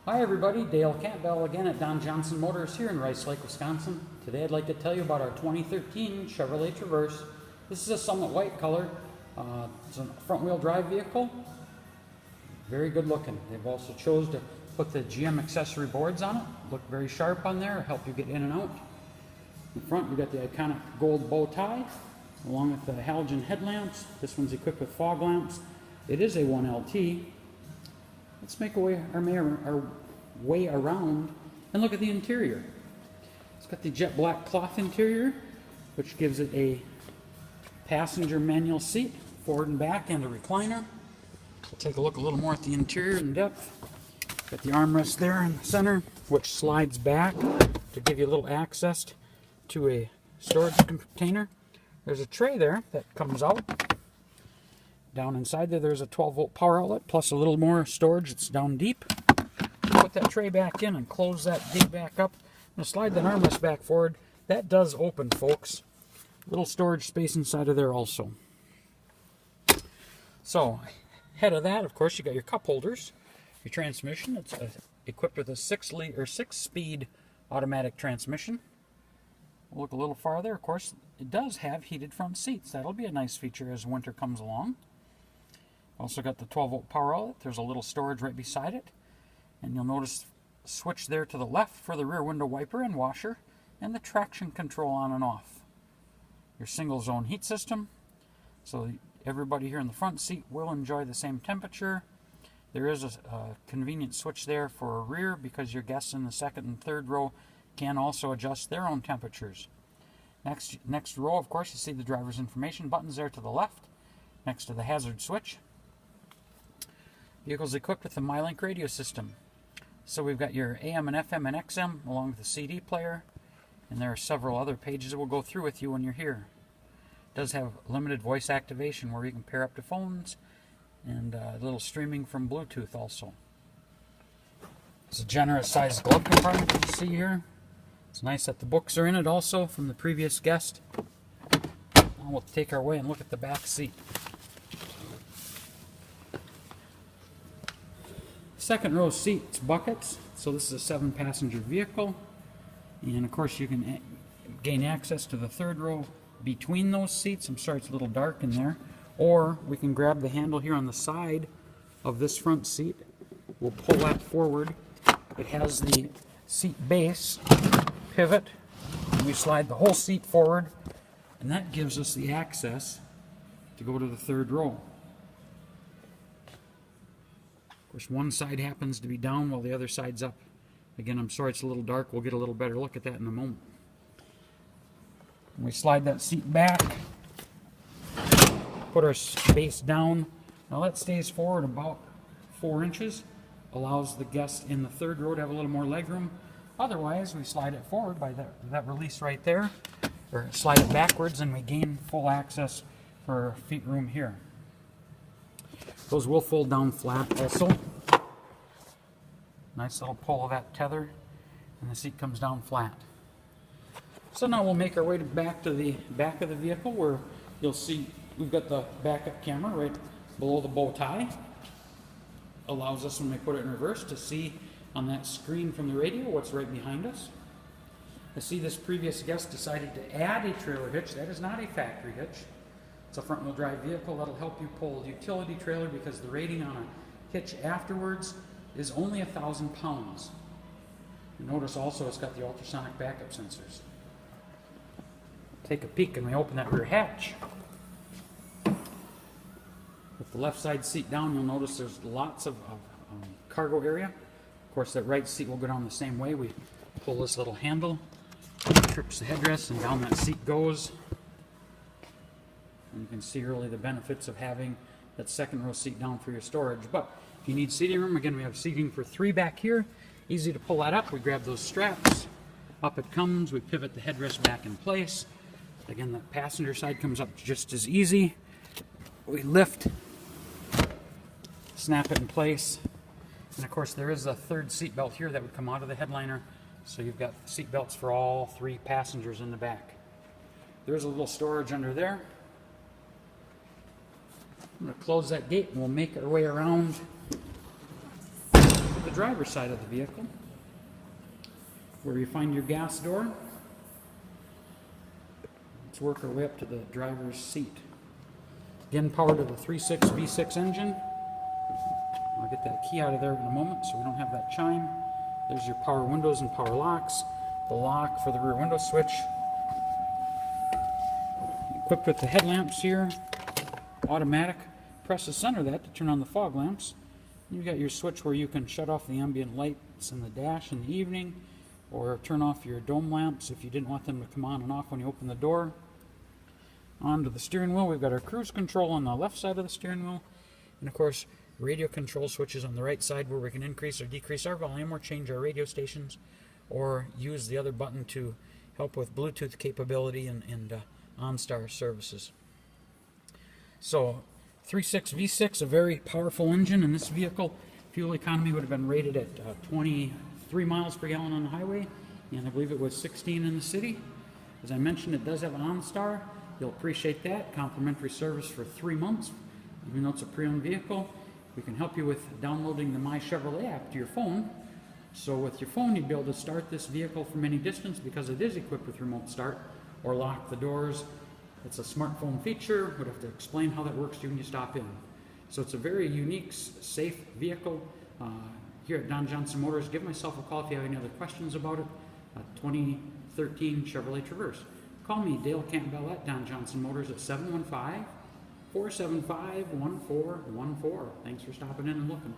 Hi everybody, Dale Campbell again at Don Johnson Motors here in Rice Lake, Wisconsin. Today I'd like to tell you about our 2013 Chevrolet Traverse. This is a somewhat white color. It's a front wheel drive vehicle. Very good looking. They've also chose to put the GM accessory boards on it. Look very sharp on there, help you get in and out. In front you've got the iconic gold bow tie along with the halogen headlamps. This one's equipped with fog lamps. It is a 1LT. Let's make our way around and look at the interior. It's got the jet black cloth interior, which gives it a passenger manual seat, forward and back, and a recliner. We'll take a look a little more at the interior in depth. Got the armrest there in the center, which slides back to give you a little access to a storage container. There's a tray there that comes out. Down inside there's a 12-volt power outlet plus a little more storage. It's down deep. Put that tray back in and close that gate back up. I'm going to slide that armrest back forward. That does open, folks. Little storage space inside of there also. So, ahead of that, of course, you got your cup holders. Your transmission, it's equipped with a 6-speed automatic transmission. We'll look a little farther. Of course, it does have heated front seats. That'll be a nice feature as winter comes along. Also got the 12-volt power outlet. There's a little storage right beside it. And you'll notice a switch there to the left for the rear window wiper and washer, and the traction control on and off. Your single zone heat system, so everybody here in the front seat will enjoy the same temperature. There is a convenient switch there for rear because your guests in the second and third row can also adjust their own temperatures. Next row, of course, you see the driver's information buttons there to the left, next to the hazard switch. Vehicle's equipped with the MyLink radio system. So we've got your AM and FM and XM along with the CD player, and there are several other pages that we'll go through with you when you're here. It does have limited voice activation where you can pair up to phones, and a little streaming from Bluetooth also. It's a generous sized glove compartment that you see here. It's nice that the books are in it also from the previous guest. Now we'll take our way and look at the back seat. Second row seats buckets, so this is a 7-passenger vehicle, and of course you can gain access to the third row between those seats. I'm sorry it's a little dark in there. Or we can grab the handle here on the side of this front seat. We'll pull that forward. It has the seat base pivot, and we slide the whole seat forward, and that gives us the access to go to the third row. Of course, one side happens to be down while the other side's up. Again, I'm sorry it's a little dark. We'll get a little better look at that in a moment. And we slide that seat back, put our base down. Now that stays forward about 4 inches. Allows the guest in the third row to have a little more leg room. Otherwise, we slide it forward by that release right there, or slide it backwards, and we gain full access for feet room here. Those will fold down flat also. Nice little pull of that tether, and the seat comes down flat. So now we'll make our way back to the back of the vehicle, where you'll see we've got the backup camera right below the bow tie. Allows us, when we put it in reverse, to see on that screen from the radio what's right behind us. I see this previous guest decided to add a trailer hitch. That is not a factory hitch. It's a front-wheel drive vehicle that'll help you pull a utility trailer because the rating on a hitch afterwards is only 1,000 pounds. You notice also it's got the ultrasonic backup sensors. Take a peek and we open that rear hatch. With the left side seat down, you'll notice there's lots of cargo area. Of course, that right seat will go down the same way. We pull this little handle, trips the headrest, and down that seat goes. And you can see really the benefits of having that second row seat down for your storage. But if you need seating room, again, we have seating for 3 back here. Easy to pull that up. We grab those straps. Up it comes. We pivot the headrest back in place. Again, the passenger side comes up just as easy. We lift, snap it in place, and of course there is a third seat belt here that would come out of the headliner, so you've got seat belts for all 3 passengers in the back. There's a little storage under there. I'm going to close that gate and we'll make our way around to the driver's side of the vehicle, where you find your gas door. Let's work our way up to the driver's seat. Again, power to the 3.6 V6 engine. I'll get that key out of there in a moment so we don't have that chime. There's your power windows and power locks. The lock for the rear window switch. Equipped with the headlamps here. Automatic. Press the center of that to turn on the fog lamps. You've got your switch where you can shut off the ambient lights in the dash in the evening, or turn off your dome lamps if you didn't want them to come on and off when you open the door. Onto the steering wheel, we've got our cruise control on the left side of the steering wheel, and of course radio control switches on the right side where we can increase or decrease our volume or change our radio stations, or use the other button to help with Bluetooth capability and OnStar services. So 3.6 V6, a very powerful engine in this vehicle. Fuel economy would have been rated at 23 miles per gallon on the highway, and I believe it was 16 in the city. As I mentioned, it does have OnStar. You'll appreciate that. Complimentary service for 3 months, even though it's a pre-owned vehicle. We can help you with downloading the My Chevrolet app to your phone. So with your phone, you'd be able to start this vehicle from any distance because it is equipped with remote start, or lock the doors. It's a smartphone feature. We'd have to explain how that works to you when you stop in. So it's a very unique, safe vehicle. Here at Don Johnson Motors, give myself a call if you have any other questions about it. 2013 Chevrolet Traverse. Call me, Dale Campbell, at Don Johnson Motors at 715-475-1414. Thanks for stopping in and looking.